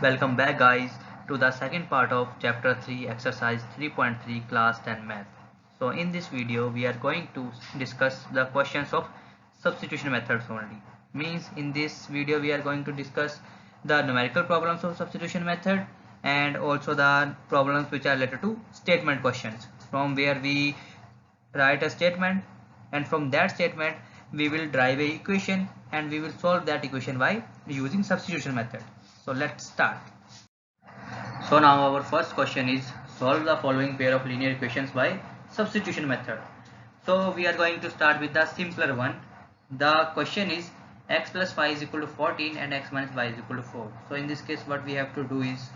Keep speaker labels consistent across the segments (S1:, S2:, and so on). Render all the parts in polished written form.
S1: Welcome back guys to the second part of chapter 3 exercise 3.3 class 10 math. So in this video we are going to discuss the questions of substitution methods only. Means in this video we are going to discuss the numerical problems of substitution method and also the problems which are related to statement questions, from where we write a statement and from that statement we will derive a equation and we will solve that equation by using substitution method. So let's start. So now our first question is solve the following pair of linear equations by substitution method. So we are going to start with the simpler one. The question is x plus 5 is equal to 14 and x minus y is equal to 4. So in this case what we have to do is,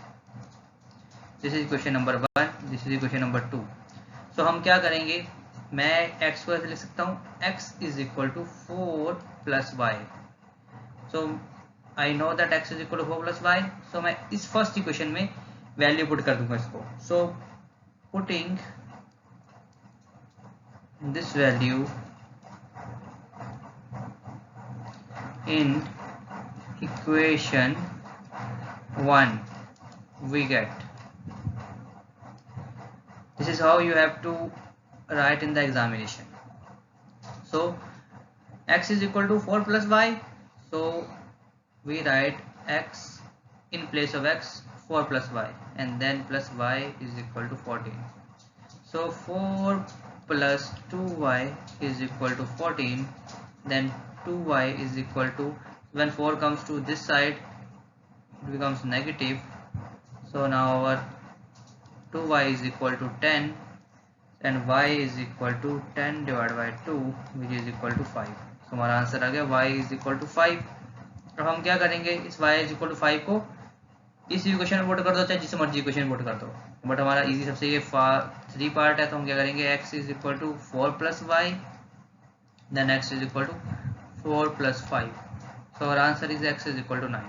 S1: this is equation number 1, this is equation number 2. So हम क्या करेंगे, मैं x को ऐसे लिख सकता हूँ, x is equal to 4 plus y. So I know that x is equal to 4 plus y. So मैं इस फर्स्ट इक्वेशन में वैल्यू पुट कर दूंगा इसको. So putting this value in equation 1 we get, this is how you have to write in the examination. So x is equal to 4 plus y, so we write x in place of x 4 plus y and then plus y is equal to 14. So 4 plus 2y is equal to 14, then 2y is equal to, when 4 comes to this side it becomes negative. So now our 2y is equal to 10 and y is equal to 10 divided by 2 which is equal to 5. So हमारा answer आ गया y is equal to 5. अब हम क्या करेंगे, इस y is equal to 5 को इस equation में पुट कर दो, चाहे जिस मर्जी इक्वेशन में पुट कर दो, बट हमारा इजी सबसे ये 3 पार्ट है. तो हम क्या करेंगे, x is equal to 4 plus y, then x is equal to 4 plus 5. So our answer is x is equal to 9.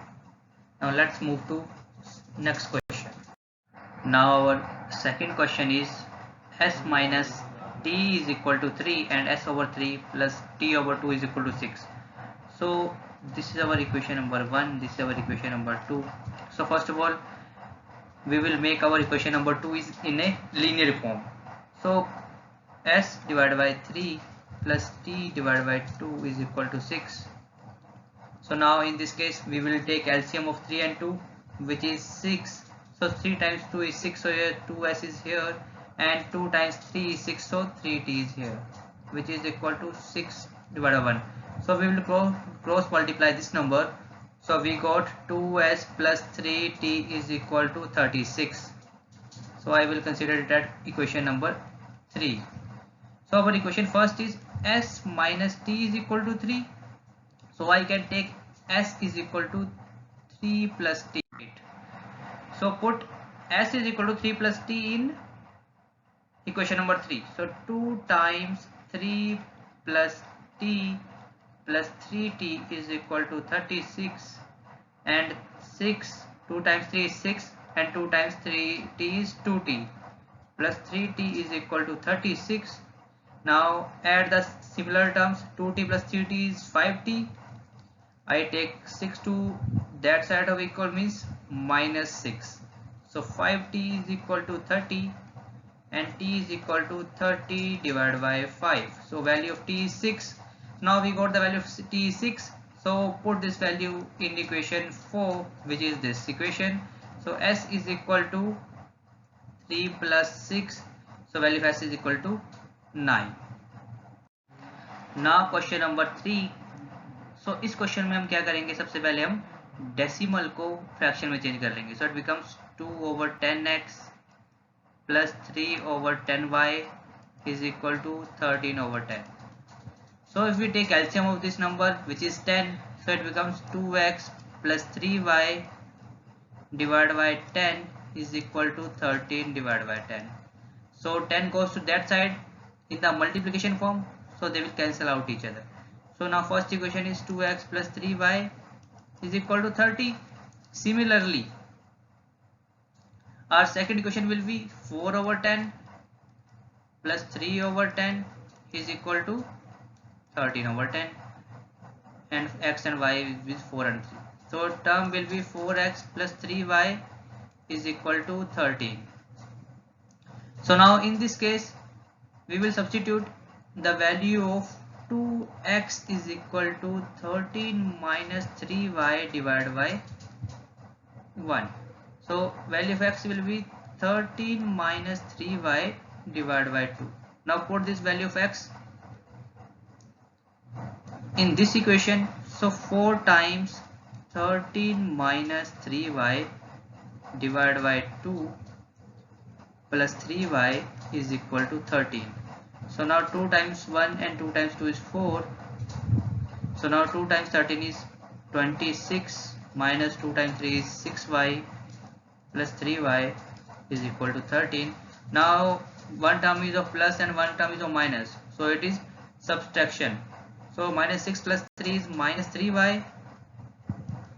S1: Now let's move to next question. Now our second question is s minus t is equal to 3 and s over 3 plus t over 2 is equal to 6. So this is our equation number 1, this is our equation number 2. So first of all we will make our equation number 2 is in a linear form. So s divided by 3 plus t divided by 2 is equal to 6. So now in this case we will take LCM of 3 and 2 which is 6. So 3 times 2 is 6, so here 2s is here, and 2 times 3 is 6, so 3t is here, which is equal to 6 divided by 1. So we will cross multiply this number. So we got 2s plus 3t is equal to 36. So I will consider it at equation number 3. So our equation first is s minus t is equal to 3. So I can take s is equal to 3 plus t. So put s is equal to 3 plus t in equation number 3. So 2 times 3 plus t plus 3t is equal to 36, and 6, 2 times 3 is 6 and 2 times 3t is 2t, plus 3t is equal to 36. Now add the similar terms, 2t plus 3t is 5t. I take 6 to that side of equal means minus 6. So 5t is equal to 30 and t is equal to 30 divided by 5. So value of t is 6. Now we got the value of t is 6. So put this value in equation 4 which is this equation. So s is equal to 3 plus 6. So value of s is equal to 9. Now question number 3. So इस question में हम क्या करेंगे, सबसे पहले हम decimal को fraction में चेंज कर लेंगे. So it becomes 2 over 10x plus 3 over 10y is equal to 13 over 10. So if we take LCM of this number which is 10, so it becomes 2x plus 3y divided by 10 is equal to 13 divided by 10. So 10 goes to that side in the multiplication form, so they will cancel out each other. So now first equation is 2x plus 3y is equal to 30. Similarly our second equation will be 4 over 10 plus 3 over 10 is equal to 13 over 10, and x and y is 4 and 3. So term will be 4x plus 3y is equal to 13. So now in this case we will substitute the value of 2x is equal to 13 minus 3y divided by 1. So value of x will be 13 minus 3y divided by 2. Now put this value of x in this equation. So 4 times 13 minus 3y divided by 2 plus 3y is equal to 13. So now 2 times 1 and 2 times 2 is 4. So now 2 times 13 is 26 minus 2 times 3 is 6y plus 3y is equal to 13. Now one term is of plus and one term is of minus. So it is subtraction. So minus 6 plus 3 is minus 3y,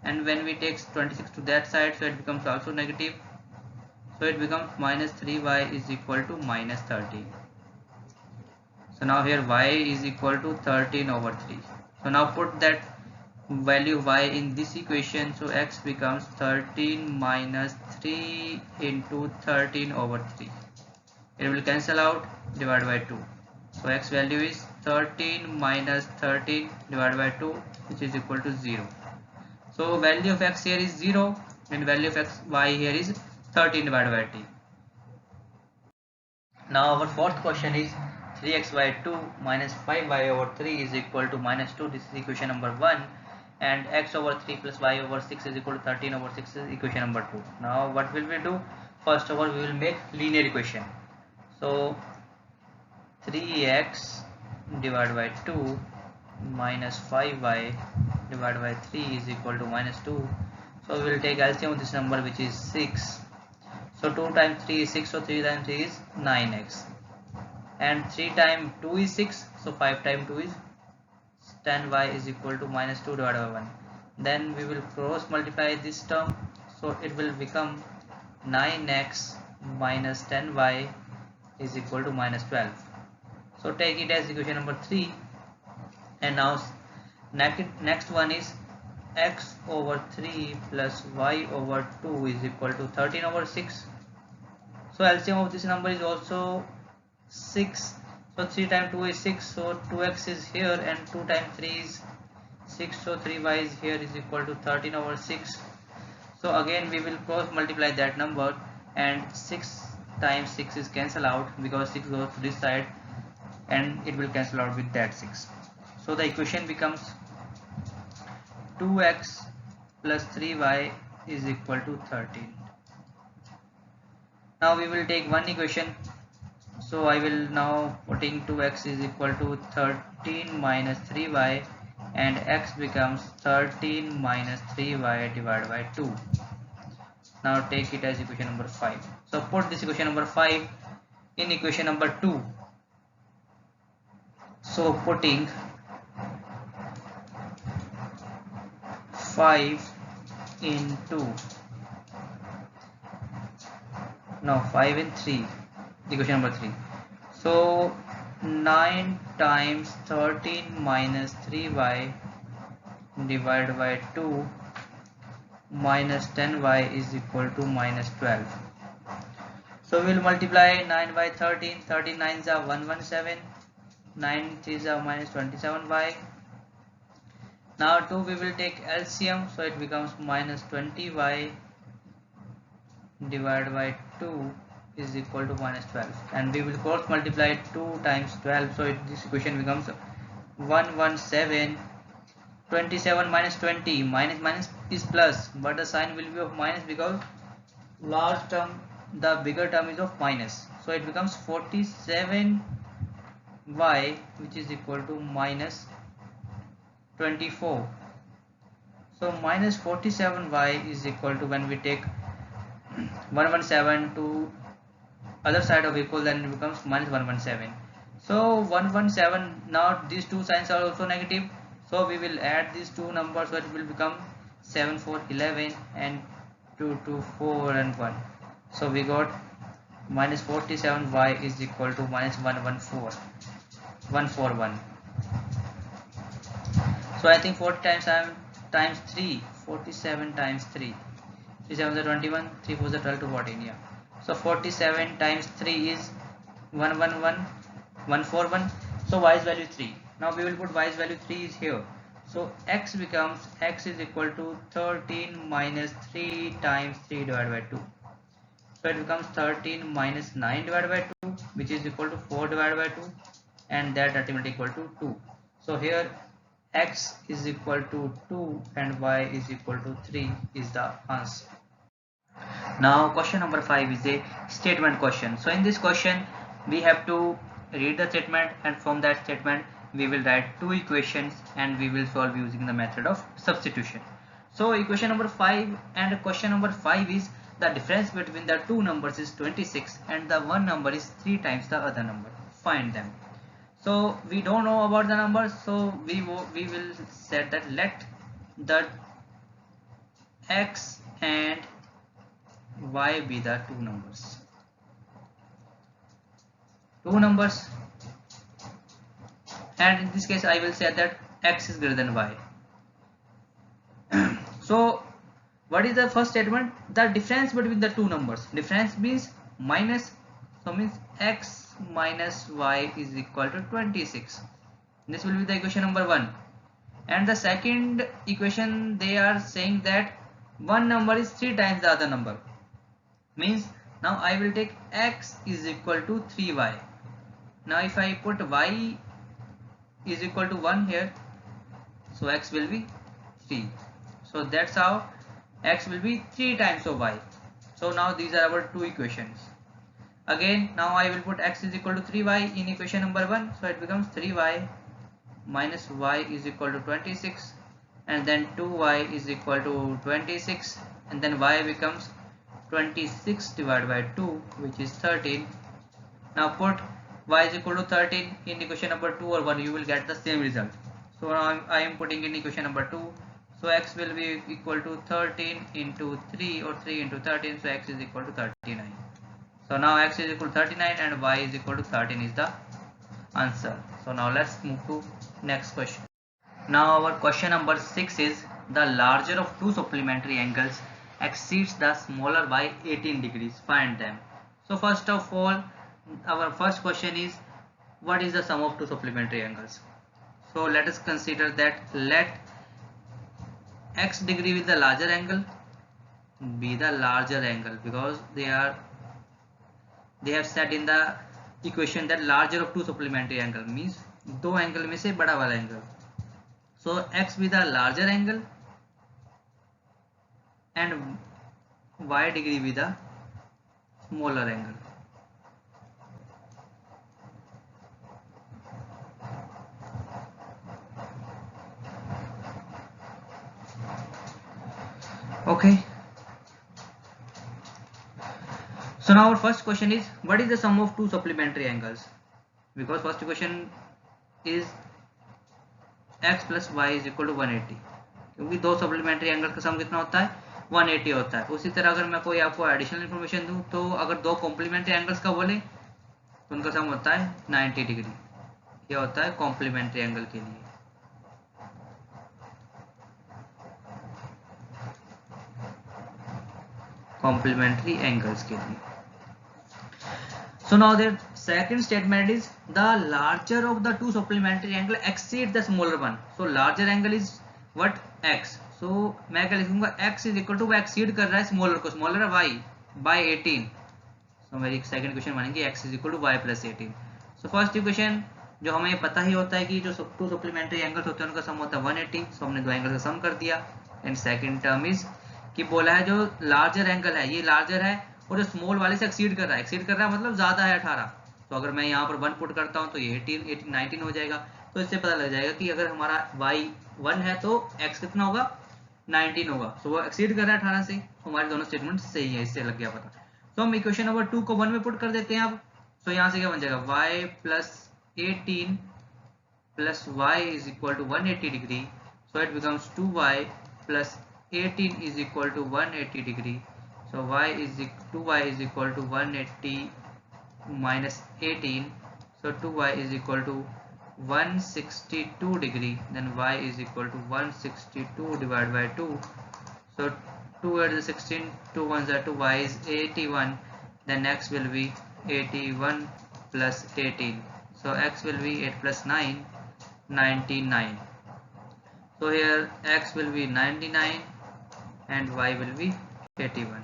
S1: and when we take 26 to that side, so it becomes also negative. So it becomes minus 3y is equal to minus 13. So now here y is equal to 13 over 3. So now put that value y in this equation. So x becomes 13 minus 3 into 13 over 3. It will cancel out, divided by 2. So x value is 13 minus 13 divided by 2, which is equal to 0. So value of x here is 0 and value of y here is 13 divided by 3. Now our fourth question is 3x by 2 minus 5y over 3 is equal to minus 2. This is equation number 1. And x over 3 plus y over 6 is equal to 13 over 6 is equation number 2. Now what will we do? First of all, we will make linear equation. So 3x divided by 2 minus 5y divided by 3 is equal to minus 2. So we will take LCM of this number, which is 6. So 2 times 3 is 6, so 3 times 3 is 9x. And 3 times 2 is 6, so 5 times 2 is 10y is equal to minus 2 divided by 1. Then we will cross multiply this term, so it will become 9x minus 10y is equal to minus 12. So take it as equation number 3. And now next one is x over 3 plus y over 2 is equal to 13 over 6. So LCM of this number is also 6. So 3 times 2 is 6, so 2x is here, and 2 times 3 is 6, so 3y is here is equal to 13 over 6. So again we will cross multiply that number, and 6 times 6 is cancel out because 6 goes to this side and it will cancel out with that 6. So the equation becomes 2x plus 3y is equal to 13. Now we will take one equation. So I will now putting 2x is equal to 13 minus 3y, and x becomes 13 minus 3y divided by 2. Now take it as equation number 5. So put this equation number 5 in equation number 2. So putting 5 in 2. Now 5 in 3. Equation number 3. So 9 times 13 minus 3y divided by 2 minus 10y is equal to minus 12. So we will multiply 9 by 13. 13 9s are 117. 9 3s are minus 27y. Now 2 we will take LCM, so it becomes minus 20y divided by 2 is equal to minus 12, and we will cross multiply 2 times 12, so this equation becomes 117. 27 minus 20, minus minus is plus, but the sign will be of minus because large term, the bigger term is of minus, so it becomes 47y, which is equal to minus 24. So minus 47y is equal to, when we take 117 to other side of equal, then it becomes minus 117. So 117, now these two signs are also negative, so we will add these two numbers, so it will become 7 4 11 and 2 2 4 and 1. So we got minus 47y is equal to minus 141. So I think 40 times 3, 47 times 3. 3 7 are 21, 3 4 are 12 to 14. Yeah. So 47 times 3 is 111, 141. So y's value 3. Now we will put y's value 3 is here. So x becomes x is equal to 13 minus 3 times 3 divided by 2. So it becomes 13 minus 9 divided by 2, which is equal to 4 divided by 2, and that ultimately equal to 2. So here x is equal to 2 and y is equal to 3 is the answer. Now question number 5 is a statement question. So in this question we have to read the statement, and from that statement we will write two equations and we will solve using the method of substitution. So equation number 5 and question number 5 is the difference between the two numbers is 26 and the one number is 3 times the other number. Find them. So we don't know about the numbers, so we will set that let the x and y be the two numbers, and in this case I will say that x is greater than y. So what is the first statement? The difference between the two numbers. Difference means minus, so means x minus y is equal to 26. This will be the equation number 1. And the second equation, they are saying that one number is 3 times the other number. Means now I will take x is equal to 3y. Now if I put y is equal to 1 here, so x will be 3. So that's how x will be 3 times of y. So now these are our two equations. Again, now I will put x is equal to 3y in equation number 1. So it becomes 3y minus y is equal to 26, and then 2y is equal to 26, and then y becomes 26 divided by 2, which is 13. Now put y is equal to 13 in equation number 2 or 1, you will get the same result. So now I am putting in equation number 2. So x will be equal to 13 into 3 or 3 into 13. So x is equal to 39. So now x is equal to 39 and y is equal to 13 is the answer. So now let's move to next question. Now our question number 6 is the larger of two supplementary angles exceeds the smaller by 18 degrees. Find them. So first of all, our first question is what is the sum of two supplementary angles. So let us consider that let x degree with the larger angle be the larger angle, because they have said in the equation that larger of two supplementary angle means दो angle में से बड़ा वाला angle. So x with the larger angle and y degree with the smaller angle. Okay. So now our first question is what is the sum of two supplementary angles, because first equation is x plus y is equal to 180, क्योंकि दो supplementary angle का सम कितना होता है 180 होता है. उसी तरह अगर मैं कोई आपको एडिशनल इन्फॉर्मेशन दूं तो अगर दो कॉम्प्लीमेंट्री एंगल्स का बोले तो उनका सम होता है 90 डिग्री. ये होता है कॉम्प्लीमेंट्री एंगल के लिए. कॉम्प्लीमेंट्री एंगल्स के लिए. So now the second statement is the larger of the two supplementary angle exceed the smaller one. So larger angle is what? X. So मैं क्या लिखूंगा x is equal to वो exceed कर रहा है smaller को, smaller है y by 18. So मेरी second equation बनेगी x is equal to y plus 18. So first equation जो हमें पता ही होता है कि जो two supplementary angles होते हैं उनका सम होता है 180. So हमने दो एंगल का सम कर दिया. And second term is कि बोला है जो larger angle है ये larger है और जो स्मॉल वाले से एक्सीड कर रहा है मतलब ज्यादा है 18. तो अगर मैं यहाँ पर 1 पुट करता हूँ तो ये 19 हो जाएगा. तो इससे पता लग जाएगा कि अगर हमारा y 1 है तो x कितना होगा 19 होगा. तो वो एक्सीड कर रहा है 18 से. तो हमारे दोनों स्टेटमेंट सही है, इससे लग गया पता. तो हम इक्वेशन नंबर 2 को 1 में पुट कर देते हैं अब. तो यहाँ से क्या बन जाएगा y plus 18 plus y is equal to 180 degree. So it becomes 2y plus 18 is equal to 180 degree. So 2y is equal to 180 minus 18. So 2y is equal to 162 degree. Then y is equal to 162 divided by 2. So 2 8 is 16, 2 1s are 2, y is 81. Then x will be 81 plus 18. So x will be 8 plus 9, 99. So here x will be 99 and y will be 81.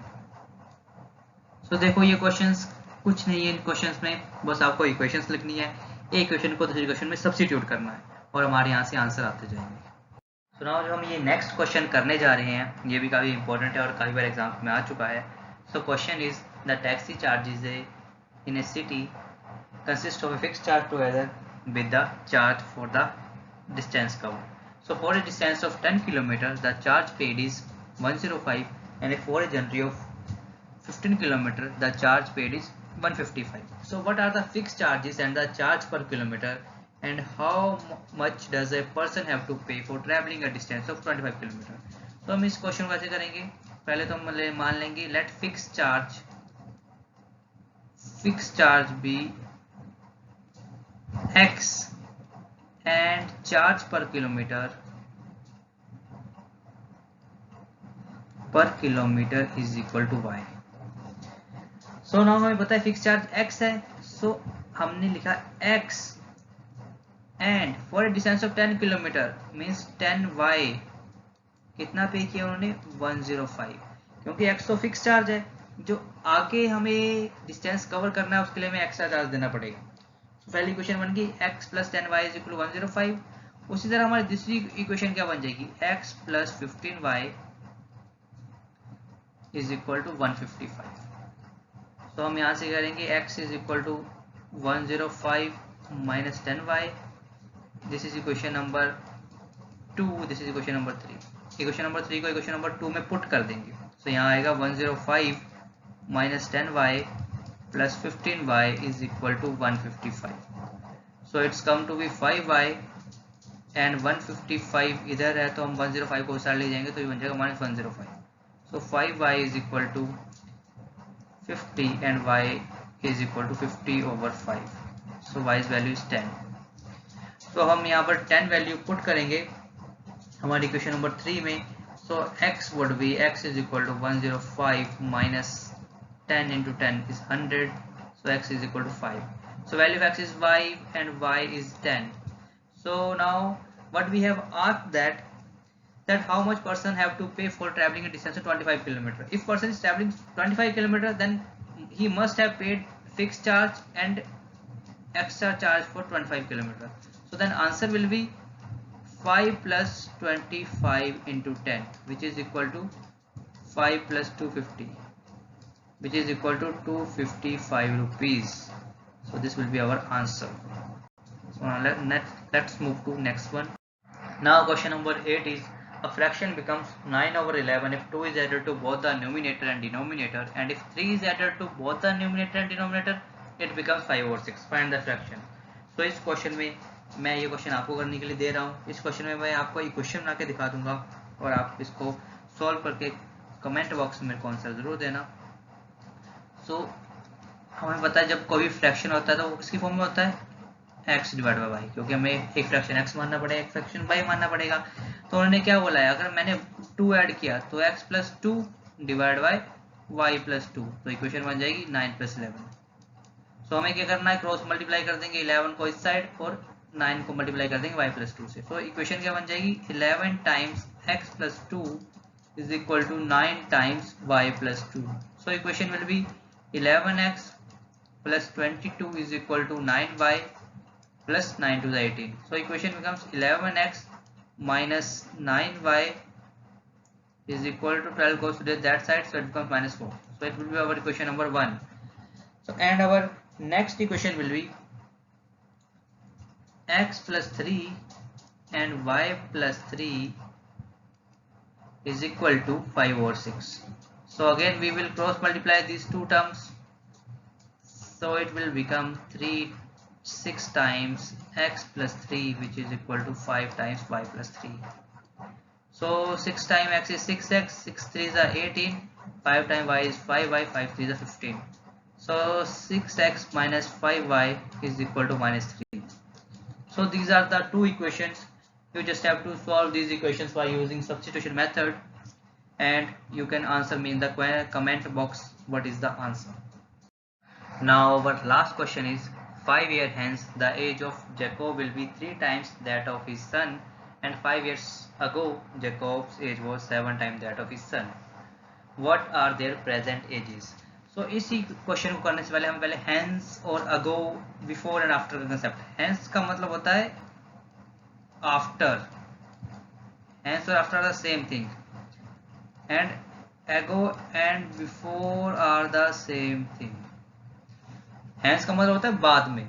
S1: So देखो ये questions कुछ नहीं है, इन questions में बस आपको equations लिखनी है, एक क्वेश्चन को दूसरे इक्वेशन में सब्स्टिट्यूट करना है और हमारे यहाँ से आंसर आते जाएंगे। सो नाउ जो हम ये नेक्स्ट क्वेश्चन करने जा रहे हैं ये भी काफ़ी इंपॉर्टेंट है और काफ़ी बार एग्जाम में आ चुका है। So question is the taxi charges in A city consist of a fixed charge together with the charge for the distance covered. So for a distance of 10 kilometers, the charge paid is 105, and for a journey of 15 kilometers, the charge paid is 155. So what are the fixed charges and the charge per kilometer, and how much does a person have to pay for traveling a distance of 25 kilometers? तो हम इस question को कैसे करेंगे, पहले तो हम मान लेंगे let fixed charge be x and charge per kilometer is equal to y. So now हमें पता है फिक्स चार्ज x है, so हमने लिखा x and for a distance of 10 kilometre means 10y कितना पे किया उन्होंने 105, क्योंकि x तो फिक्स चार्ज है, जो आगे हमें डिस्टेंस कवर करना है उसके लिए हमें एक्स्ट्रा चार्ज देना पड़ेगा। पहली इक्वेशन बन गई x plus 10y is equal to 105। उसी तरह हमारी दूसरी इक्वेशन क्या बन जाएगी, x plus 15y is equal to 155। तो हम यहाँ से करेंगे x is equal to 105 minus 10y, this is equation number 2, this is equation number 3। Equation number 3 को इक्वेशन नंबर 2 में पुट कर देंगे, तो यहाँ आएगा 105 minus 10y plus 15y is equal to 155. So it's come to be 5y and 155 इधर है तो हम 105 को उस साइड ले जाएंगे तो ये बन जाएगा minus 105. So 5y is equal to 50 and y is equal to 50 over 5. So y's value is 10. तो हम यहाँ पर 10 वैल्यू पुट करेंगे हमारी इक्वेशन नंबर 3 में. So x would be x is equal to 105 minus 10 into 10 is 100, so x is equal to 5. So value of x is 5 and y is 10. So now what we have asked that how much person have to pay for traveling a distance of 25 kilometer. If person is traveling 25 kilometer, then he must have paid fixed charge and extra charge for 25 kilometer. So then answer will be 5 plus 25 into 10, which is equal to 5 plus 250, which is equal to 255 rupees. So this will be our answer. So now let's move to next one. Now question number 8 is a fraction becomes 9 over 11 if 2 is added to both the numerator and denominator, and if 3 is added to both the numerator and denominator it becomes 5 over 6. Find the fraction. So इस question में मैं ये question आपको करने के लिए दे रहा हूँ. इस क्वेश्चन में मैं आपको इक्वेशन बना के दिखा दूंगा और आप इसको सॉल्व करके कमेंट बॉक्स में मेरे को आंसर जरूर देना. सो हमें पता है जब कोई फ्रैक्शन होता है तो वो किसकी फॉर्म में होता है, x डिवाइड बाय y, क्योंकि हमें एक फ्रैक्शन x मानना पड़ेगा एक फ्रैक्शन y मानना पड़ेगा. तो उन्होंने क्या बोला है, अगर मैंने 2 ऐड किया तो x plus 2 divide by y plus 2, तो इक्वेशन बन जाएगी 9 प्लस 11. सो हमें क्या करना है, क्रॉस मल्टीप्लाई कर देंगे 11 को इस साइड और 9 को मल्टीप्लाई कर देंगे y प्लस 2 से. तो इक्वेशन क्या बन जाएगी, 11 times x plus 2 is equal to 9 times y plus 2. So equation will be 11x plus 22 is equal to 9y plus 9 to the 18. So equation becomes 11x minus 9y is equal to 12 goes to that side, so it becomes minus 4. So it will be our equation number 1. So and our next equation will be x plus 3 and y plus 3 is equal to 5 over 6. So again we will cross multiply these two terms. So it will become 6 times x plus 3, which is equal to 5 times y plus 3. So 6 times x is 6x, 6 3s are 18, 5 times y is 5y, 5 3s are 15. So 6x minus 5y is equal to minus 3. So these are the two equations. You just have to solve these equations by using substitution method. and you can answer me in the comment box what is the answer. Now our last question is 5 years hence the age of Jacob will be 3 times that of his son, and 5 years ago Jacob's age was 7 times that of his son. What are their present ages? So इसी question को करने से पहले हम पहले hence और ago, before and after का concept. hence का मतलब होता है after. hence और after are the same thing, and ago and before are the same thing. hence का मतलब होता है बाद में,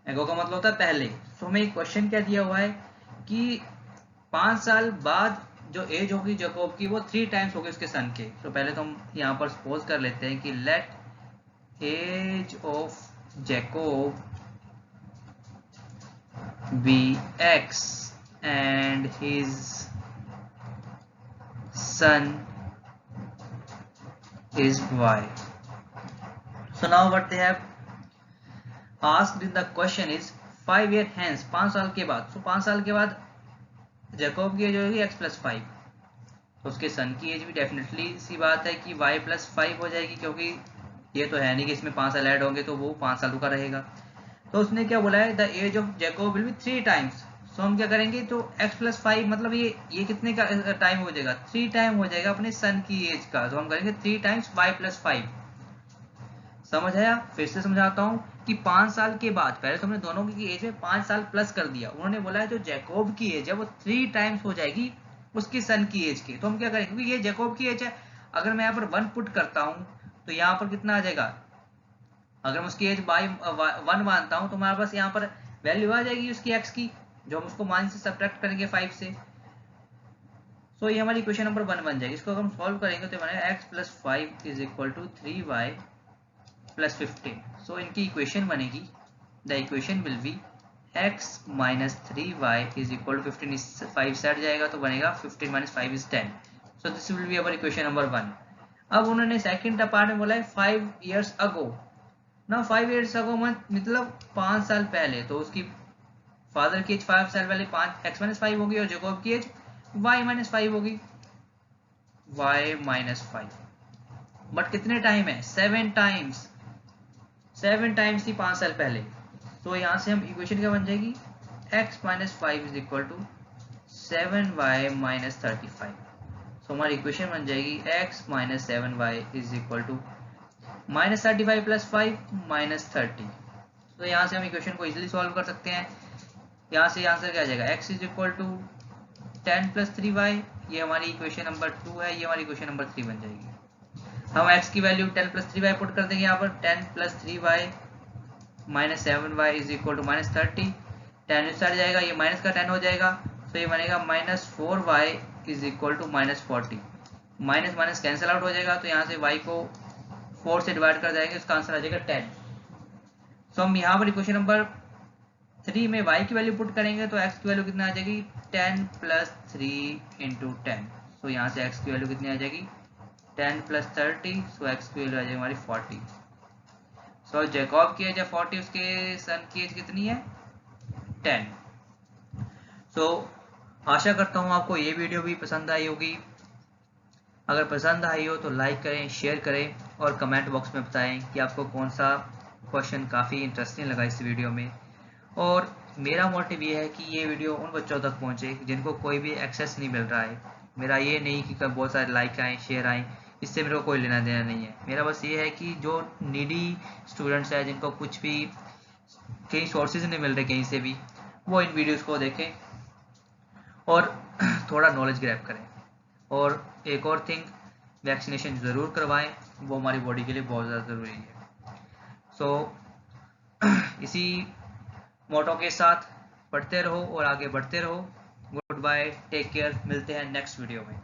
S1: ago का मतलब होता है पहले. सो हमें एक क्वेश्चन क्या दिया हुआ है कि 5 साल बाद जो एज होगी जैकोब की वो 3 टाइम्स होगी उसके सन के. तो पहले तो हम यहाँ पर सपोज कर लेते हैं कि let age of Jacob be x and his son is y. So now what they have asked in the question is 5 years hence, 5 साल के बाद. So 5 साल के बाद जैकोब की एज होगी x + 5, तो उसके सन की एज भी डेफिनेटली सी बात है कि y + 5 हो जाएगी, क्योंकि ये तो है नहीं कि इसमें 5 साल ऐड होंगे तो वो 5 सालों का रहेगा. तो उसने क्या बोला है, the age of Jacob will be 3 times. So हम क्या करेंगे, तो x + 5 मतलब ये कितने का टाइम हो जाएगा, 3 टाइम हो जाएगा अपने सन की एज का. तो हम करेंगे 3 टाइम्स y + 5. समझ आया? फिर से समझाता हूँ कि 5 साल के बाद, पहले तो हमने दोनों की एज में 5 साल प्लस कर दिया. उन्होंने बोला है जो जैकोब की एज है वो 3 टाइम्स हो जाएगी उसकी सन की एज के. तो हम क्या करेंगे, क्योंकि ये जैकोब की एज है, अगर मैं यहाँ पर 1 पुट करता हूँ तो यहाँ पर कितना आ जाएगा, अगर मैं उसकी एज बाई 1 मानता हूँ तो हमारे पास यहाँ पर वैल्यू आ जाएगी उसकी x की, जो हम उसको मान से सब्ट्रैक्ट करेंगे 5 से. सो ये हमारी इक्वेशन नंबर 1 बन जाएगी. इसको अगर हम सॉल्व करेंगे तो बनेगा x + 5 = 3y + 15. सो इनकी इक्वेशन बनेगी, the equation will B x - 3y = 15. 5 से हट जाएगा तो बनेगा 15 - 5 = 10. So this will be our equation number 1. अब उन्होंने सेकंड पार्ट में बोला है 5 years ago. ना 5 years ago मतलब 5 साल पहले, तो उसकी फादर की एज 5 साल पहले x - 5 होगी और जैकोब की एज y - 5 होगी, y - 5. बट कितने टाइम है, 7 टाइम्स. 7 टाइम्स थी 5 साल पहले. तो यहाँ से हम इक्वेशन क्या बन जाएगी, x - 5 = 7y - 35. तो हमारी इक्वेशन बन जाएगी x - 7y = -35 + 5 - 30. तो यहाँ से हम इक्वेशन को इजीली सॉल्व कर सकते हैं. यहाँ से आंसर क्या आ जाएगा, x = 10 + 3y. ये हमारी इक्वेशन नंबर 2 है, ये हमारी इक्वेशन नंबर 3 बन जाएगी. हम x की वैल्यू 10 + 3y पुट कर देंगे यहाँ पर. 10 + 3y - 7y = -30. 10 से हट जाएगा, ये माइनस का 10 हो जाएगा, तो ये बनेगा -4y = -40. Minus minus cancel out हो जाएगा, तो यहाँ से y को 4 से डिवाइड कर जाएंगे, उसका आंसर आ जाएगा 10. सो हम यहाँ पर इक्वेशन नंबर 3 में y की वैल्यू पुट करेंगे तो x की वैल्यू कितना आ जाएगी, 10 + 3 × 10. सो यहाँ से x की वैल्यू कितनी आ जाएगी, 10 + 30. सो x की वैल्यू आ जाएगी हमारी 40. सो जैकोब की एज है 40, उसके सन की एज कितनी है, 10. सो आशा करता हूँ आपको ये वीडियो भी पसंद आई होगी. अगर पसंद आई हो तो लाइक करें, शेयर करें और कमेंट बॉक्स में बताएं कि आपको कौन सा क्वेश्चन काफ़ी इंटरेस्टिंग लगा इस वीडियो में. और मेरा मोटिव ये है कि ये वीडियो उन बच्चों तक पहुंचे जिनको कोई भी एक्सेस नहीं मिल रहा है. मेरा ये नहीं कि बहुत सारे लाइक आएँ, शेयर आएँ, इससे मेरे को कोई लेना देना नहीं है. मेरा बस ये है कि जो नीडी स्टूडेंट्स हैं, जिनको कुछ भी कहीं सोर्सेज नहीं मिल रहे कहीं से भी, वो इन वीडियोज़ को देखें और थोड़ा नॉलेज ग्रैब करें. और एक और थिंग, वैक्सीनेशन ज़रूर करवाएं, वो हमारी बॉडी के लिए बहुत ज़्यादा ज़रूरी है. सो इसी मोटो के साथ पढ़ते रहो और आगे बढ़ते रहो. गुड बाय, टेक केयर, मिलते हैं नेक्स्ट वीडियो में.